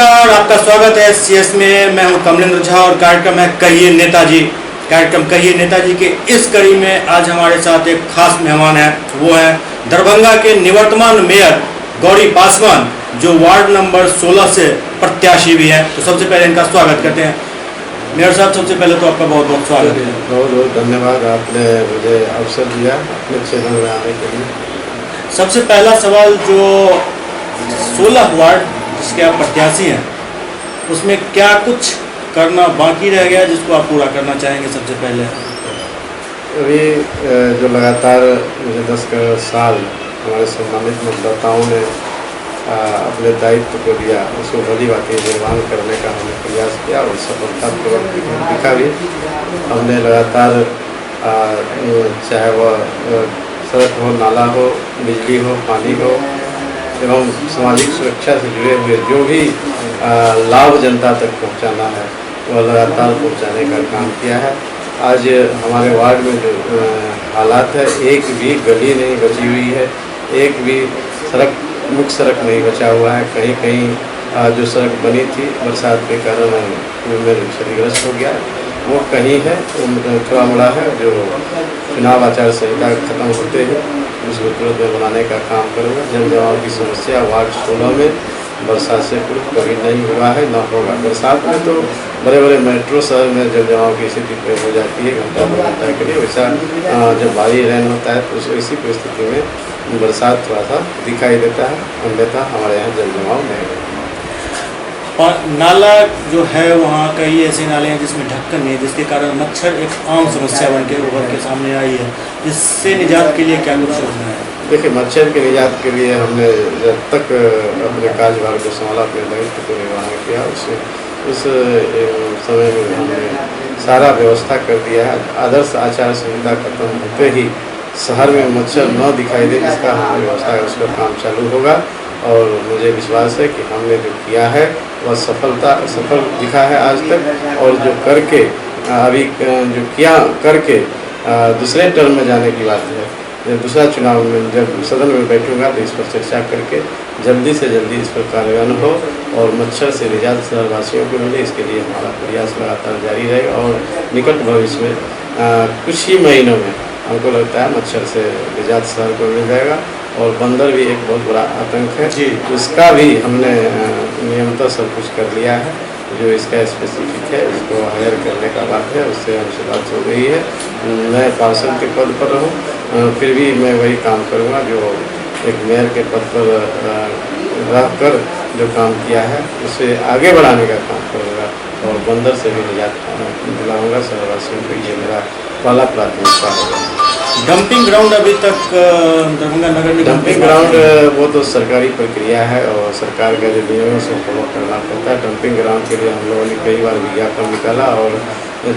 नमस्कार, आपका स्वागत है CS में। मैं हूं कमलेंद्र झा और कार्यक्रम है कहिए नेताजी। कार्यक्रम कहिए नेताजी के इस कड़ी में आज हमारे साथ एक खास मेहमान है। वो है दरभंगा के निवर्तमान मेयर गौरी पासवान, जो वार्ड नंबर 16 से प्रत्याशी भी हैं। तो सबसे पहले इनका स्वागत करते हैं। मेयर साहब, सबसे पहले तो आपका बहुत बहुत स्वागत है। बहुत बहुत धन्यवाद, आपने मुझे अवसर दिया अपने चैनल में आने के लिए। सबसे पहला सवाल, जो 16 वार्ड जिसके आप प्रत्याशी हैं, उसमें क्या कुछ करना बाकी रह गया जिसको आप पूरा करना चाहेंगे? सबसे पहले अभी जो लगातार मुझे 10 साल हमारे सम्मानित मतदाताओं ने अपने दायित्व को दिया, उसको भली बातें निर्माण करने का हमने प्रयास किया और सफलतापूर्वक दिखा भी। हमने लगातार चाहे वह सड़क हो, नाला हो, बिजली हो, पानी हो एवं सामाजिक सुरक्षा से जुड़े हुए जो भी लाभ जनता तक पहुंचाना है वह लगातार पहुंचाने का काम किया है। आज हमारे वार्ड में जो हालात है, एक भी गली नहीं बची हुई है, एक भी मुख्य सड़क नहीं बचा हुआ है। कहीं कहीं जो सड़क बनी थी बरसात के कारण में क्षतिग्रस्त हो गया, वो कहीं है थोड़ा बड़ा है, जो चुनाव आचार संहिता खत्म होते हैं उसको तुरंत में बनाने का काम करूँगा। जल जमाव की समस्या वार्ड 16 में बरसात से कभी नहीं हुआ है, न होगा। बरसात में तो बड़े बड़े मेट्रो शहर में जल जमाव की स्थिति हो जाती है घंटा 2 घंटा के लिए। वैसा जब भारी रेन होता है तो ऐसी परिस्थिति में बरसात थोड़ा सा दिखाई देता है, अन्यथा हमारे यहाँ जल जमाव नहीं होता। और नाला जो है वहाँ कई ऐसे नाले हैं जिसमें ढक्कन नहीं है, जिसके कारण मच्छर एक आम समस्या बन के उभर के सामने आई है। इससे निजात के लिए क्या कुछ सोचना है? देखिए, मच्छर के निजात के लिए हमने जब तक अपने कार्यभार को संभाला, अपने दायित्व को निर्वहन किया, उस समय में हमने सारा व्यवस्था कर दिया है। आदर्श आचार संहिता खत्म होते ही शहर में मच्छर न दिखाई दे, इसका हमने व्यवस्था है, उसका काम चालू होगा। और मुझे विश्वास है कि हमने जो किया है वह सफल दिखा है आज तक। और जो करके अभी जो किया करके दूसरे टर्म में जाने की बात है। जब दूसरा चुनाव में जब सदन में बैठूंगा तो इस पर चर्चा करके जल्दी से जल्दी इस पर कार्यान्वयन हो और मच्छर से निजात शहरवासियों को मिले, इसके लिए हमारा प्रयास लगातार जारी रहेगा। और निकट भविष्य में कुछ ही महीनों में हमको लगता है मच्छर से निजात शहर को मिल जाएगा। और बंदर भी एक बहुत बड़ा आतंक है जी, उसका भी हमने नियमतः सब कुछ कर लिया है। जो इसका स्पेसिफिक है उसको हायर करने का बात है, उससे हमसे बात हो गई है। मैं पार्षद के पद पर रहूँ, फिर भी मैं वही काम करूँगा जो एक मेयर के पद पर रह कर जो काम किया है उसे आगे बढ़ाने का काम करूँगा और बंदर से भी निजात दिलाऊँगा शहरवासियों को। ये मेरा पहला प्राथमिकता होगा। डंपिंग ग्राउंड अभी तक दरभंगा नगर निगम डंपिंग ग्राउंड वो तो सरकारी प्रक्रिया है और सरकार का जो नियमों से फॉलो करना पड़ता है। डंपिंग ग्राउंड के लिए हम लोगों ने कई बार विज्ञापन निकाला और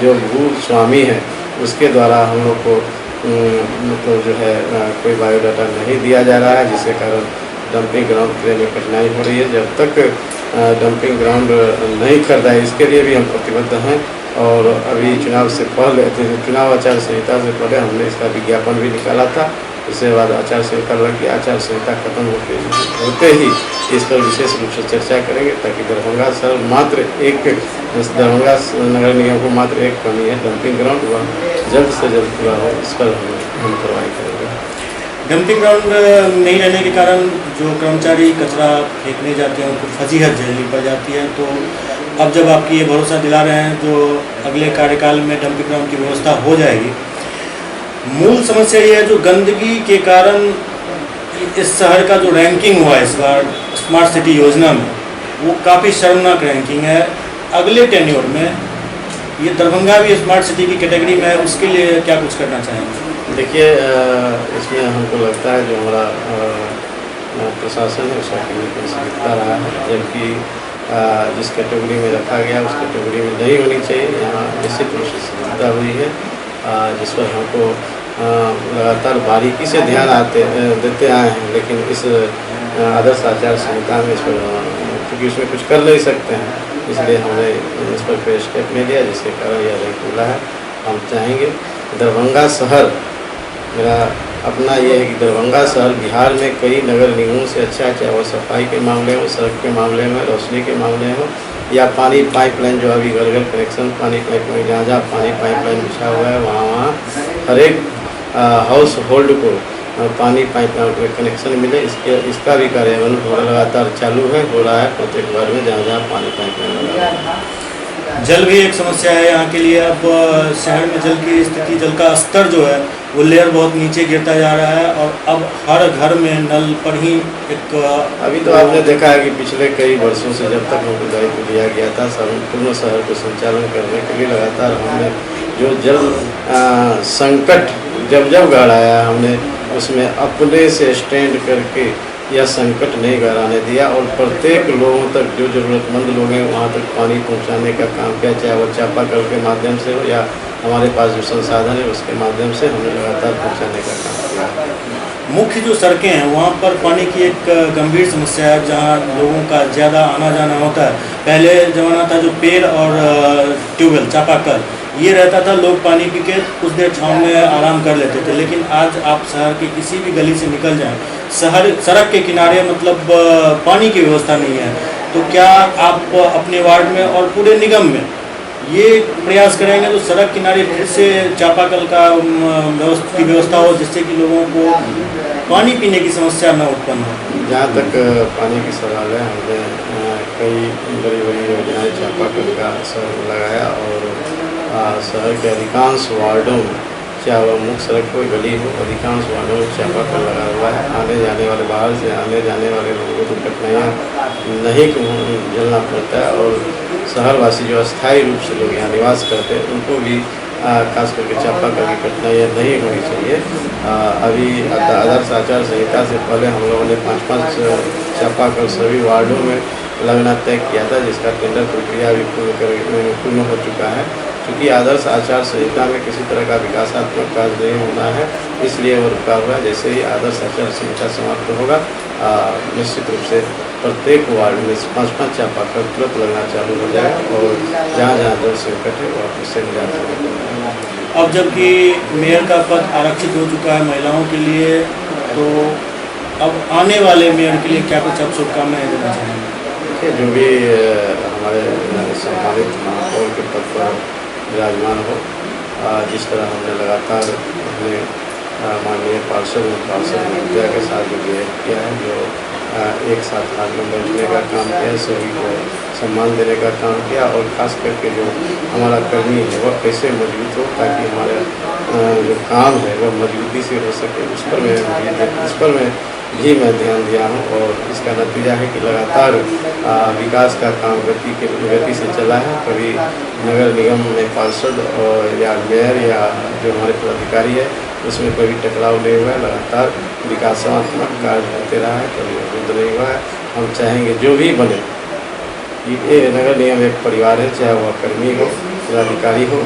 जो भू स्वामी है उसके द्वारा हम लोग को मतलब जो है कोई बायोडाटा नहीं दिया जा रहा है, जिसके कारण डंपिंग ग्राउंड के लिए कठिनाई हो रही है। जब तक डंपिंग ग्राउंड नहीं खरीदा है इसके लिए भी हम प्रतिबद्ध हैं। और अभी चुनाव से पहले, चुनाव आचार संहिता से पहले हमने इसका विज्ञापन भी निकाला था। इसके बाद आचार संहिता लग गई, आचार संहिता खत्म होते ही इस पर विशेष रूप से चर्चा करेंगे, ताकि दरभंगा शहर मात्र एक, दरभंगा नगर निगम को मात्र एक कमी है डंपिंग ग्राउंड, वह जल्द से जल्द पूरा हो, इस पर हम कार्रवाई करेंगे। डंपिंग ग्राउंड नहीं रहने के कारण जो कर्मचारी कचरा फेंकने जाते हैं उनको फजीहत झेलनी पड़ जाती है। तो अब जब आपकी ये भरोसा दिला रहे हैं जो अगले कार्यकाल में डंपिंग ग्राउंड की व्यवस्था हो जाएगी। मूल समस्या ये है जो गंदगी के कारण इस शहर का जो रैंकिंग हुआ इस बार स्मार्ट सिटी योजना में, वो काफ़ी शर्मनाक रैंकिंग है। अगले टेन्योर में ये दरभंगा भी स्मार्ट सिटी की कैटेगरी में है, उसके लिए क्या कुछ करना चाहेंगे? देखिए, इसमें हमको लगता है जो हमारा प्रशासन है उसका कमी प्राथमिकता रहा है, जबकि जिस कैटेगरी में रखा गया उस कैटेगरी में नहीं होनी चाहिए। यहाँ निश्चित रूप से समस्या हुई है, जिस पर हमको लगातार बारीकी से ध्यान देते आए हैं। लेकिन इस आदर्श आचार संहिता में इस पर क्योंकि उसमें कुछ कर नहीं सकते हैं, इसलिए हमने इस पर कोई स्टेप नहीं लिया, जिसके कारण यह रैंक मिला है। हम चाहेंगे दरभंगा शहर मेरा अपना ये है कि दरभंगा शहर बिहार में कई नगर निगमों से अच्छा है, चाहे वो सफाई के मामले हो, सड़क के मामले में, रोशनी के मामले हो, या पानी पाइपलाइन जो अभी घर घर कनेक्शन पानी पाइपलाइन जहाँ जहाँ पानी पाइपलाइन बिछा हुआ है वहाँ हर एक हाउस होल्ड को पानी पाइपलाइन में कनेक्शन मिले, इसका भी कार्यान्वयन लगातार चालू है, हो रहा है प्रत्येक घर में जहाँ जहाँ पानी पाइपलाइन लगा है। जल भी एक समस्या है यहाँ के लिए। अब शहर में जल की स्थिति, जल का स्तर जो है वो लेयर बहुत नीचे गिरता जा रहा है और अब हर घर में नल पर ही एक अभी तो आपने देखा है कि पिछले कई वर्षों से जब तक हमको दायित्व दिया गया था संपूर्ण शहर को संचालन करने के लिए लगातार हमने जो जल संकट जब गढ़ाया हमने उसमें अपने से स्टैंड करके यह संकट नहीं गहराने दिया और प्रत्येक लोगों तक जो ज़रूरतमंद लोग हैं वहाँ तक पानी पहुँचाने का काम किया, चाहे वो चापाकल के माध्यम से हो या हमारे पास जो संसाधन है उसके माध्यम से हमने लगातार पहुँचाने का काम किया। मुख्य जो सड़कें हैं वहाँ पर पानी की एक गंभीर समस्या है, जहाँ लोगों का ज़्यादा आना जाना होता है। पहले ज़माना था जो पेड़ और ट्यूबवेल चापाकल ये रहता था, लोग पानी पी के कुछ देर छाँव में आराम कर लेते थे, लेकिन आज आप शहर की किसी भी गली से निकल जाएं, सड़क के किनारे मतलब पानी की व्यवस्था नहीं है। तो क्या आप अपने वार्ड में और पूरे निगम में ये प्रयास करेंगे तो सड़क किनारे फिर से चापाकल का की व्यवस्था हो, जिससे कि लोगों को पानी पीने की समस्या न उत्पन्न हो? जहाँ तक पानी की सवाल है, हमने कई बड़ी बड़ी योजनाएं चापाकल का असर लगाया और शहर के अधिकांश वार्डों में, चाहे वह मुख्य सड़क हो गली हो, अधिकांश वार्डों में चापाकल लगा हुआ है। आने जाने वाले, बाहर से आने जाने वाले लोगों को कठिनाइयाँ नहीं झेलना पड़ता है और शहरवासी जो अस्थायी रूप से लोग यहाँ निवास करते हैं उनको भी खास करके चापाकल की कठिनाइयाँ नहीं होनी चाहिए। अभी आदर्श आचार संहिता से पहले हम लोगों ने 5-5 चापाकल सभी वार्डों में लगना तय किया था, जिसका टेंडर प्रक्रिया भी पूर्ण हो चुका है। क्योंकि आदर्श आचार संहिता में किसी तरह का विकासात्मक कार्य नहीं होना है, इसलिए वो रुका हुआ है। जैसे ही आदर्श आचार संहिता समाप्त होगा निश्चित रूप से प्रत्येक वार्ड में 5-5 चापाकल तुरंत लगना चालू हो जाए और जहाँ जहाँ जल संकट है वहाँ उससे निजात हो। अब जबकि मेयर का पद आरक्षित हो चुका है महिलाओं के लिए, तो अब आने वाले मेयर के लिए क्या कुछ आप शुभकामनाएं देना चाहेंगे? देखिए, जो भी हमारे सम्मानित महापौर के पद पर विराजमान हो, जिस तरह हमने लगातार अपने माननीय पार्षद महोदया के साथ जो बिहेव किया है, जो एक साथ हाथ में बैठने का काम किया, सभी को सम्मान देने का काम किया और ख़ास करके जो हमारा कर्मी है वह कैसे मजबूत हो ताकि हमारा जो काम है वह मजबूती से हो सके, उस पर मैं मैं ध्यान दिया हूँ और इसका नतीजा है कि लगातार विकास का काम गति से चला है। कभी नगर निगम में पार्षद और या मेयर या जो हमारे पदाधिकारी है उसमें कभी टकराव नहीं हुआ है, लगातार विकासात्मक कार्य होते रहा है, कभी अवरुद्ध नहीं हुआ है। हम चाहेंगे जो भी बने, ये नगर निगम एक परिवार है, चाहे वह कर्मी हो, पदाधिकारी हो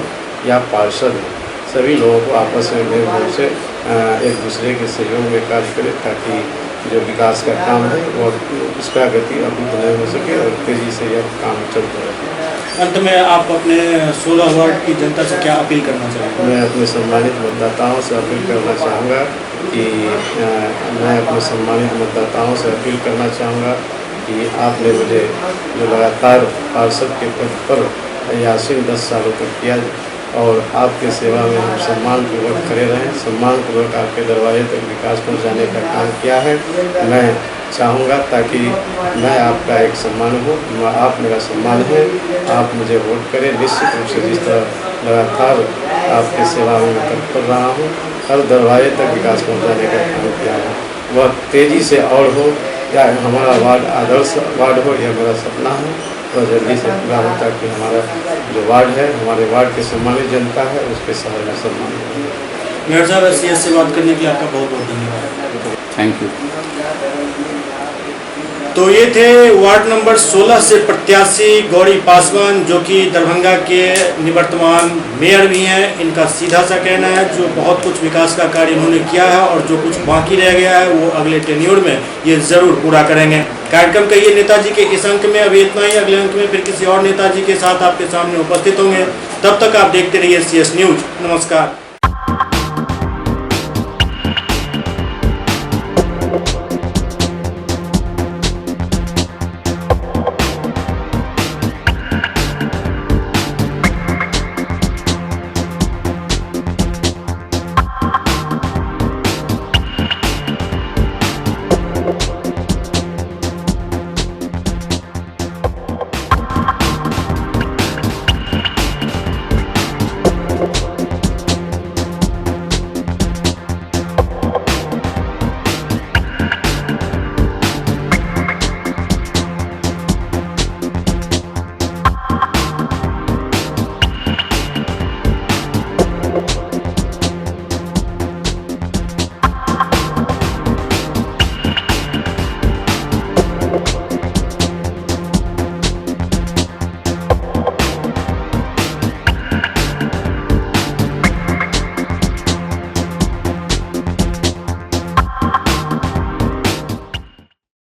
या पार्षद हो, सभी लोगों को आपस में मेल से एक दूसरे के सहयोग में कार्य करें ताकि जो विकास का काम है वो उसका गति अवरुद्ध नहीं हो सके और तेज़ी से यह काम चलता रहे। अंत में आप अपने 16 वार्ड की जनता से क्या अपील करना चाहेंगे? मैं अपने सम्मानित मतदाताओं से अपील करना चाहूँगा कि आपने मुझे जो लगातार पार्षद के पद पर यासीन 10 सालों तक किया और आपके सेवा में हम सम्मानपूर्वक खड़े रहें, सम्मानपूर्वक आपके दरवाजे तक विकास पहुंचाने का काम किया है। मैं चाहूँगा ताकि मैं आपका एक सम्मान हूँ, आप मेरा सम्मान है, आप मुझे वोट करें। निश्चित रूप से जिस तरह लगातार आपके सेवा में मैं तत्पर रहा हूँ, हर दरवाजे तक विकास पहुँचाने का काम किया है, वह तेज़ी से और हो, या हमारा वार्ड आदर्श वार्ड हो, यह मेरा सपना है और जल्दी से पूरा हो ताकि हमारा जो वार्ड है, हमारे वार्ड की सम्मानित जनता है, उसके शहर में सम्मान हो। मेयर साहब, CS से बात करने के लिए आपका बहुत बहुत धन्यवाद। Thank you. तो ये थे वार्ड नंबर 16 से प्रत्याशी गौरी पासवान, जो कि दरभंगा के निवर्तमान मेयर भी हैं। इनका सीधा सा कहना है जो बहुत कुछ विकास का कार्य इन्होंने किया है और जो कुछ बाकी रह गया है वो अगले टेन्योर में ये ज़रूर पूरा करेंगे। कार्यक्रम का ये नेताजी के इस अंक में अभी इतना ही। अगले अंक में फिर किसी और नेताजी के साथ आपके सामने उपस्थित होंगे। तब तक आप देखते रहिए CS न्यूज़। नमस्कार।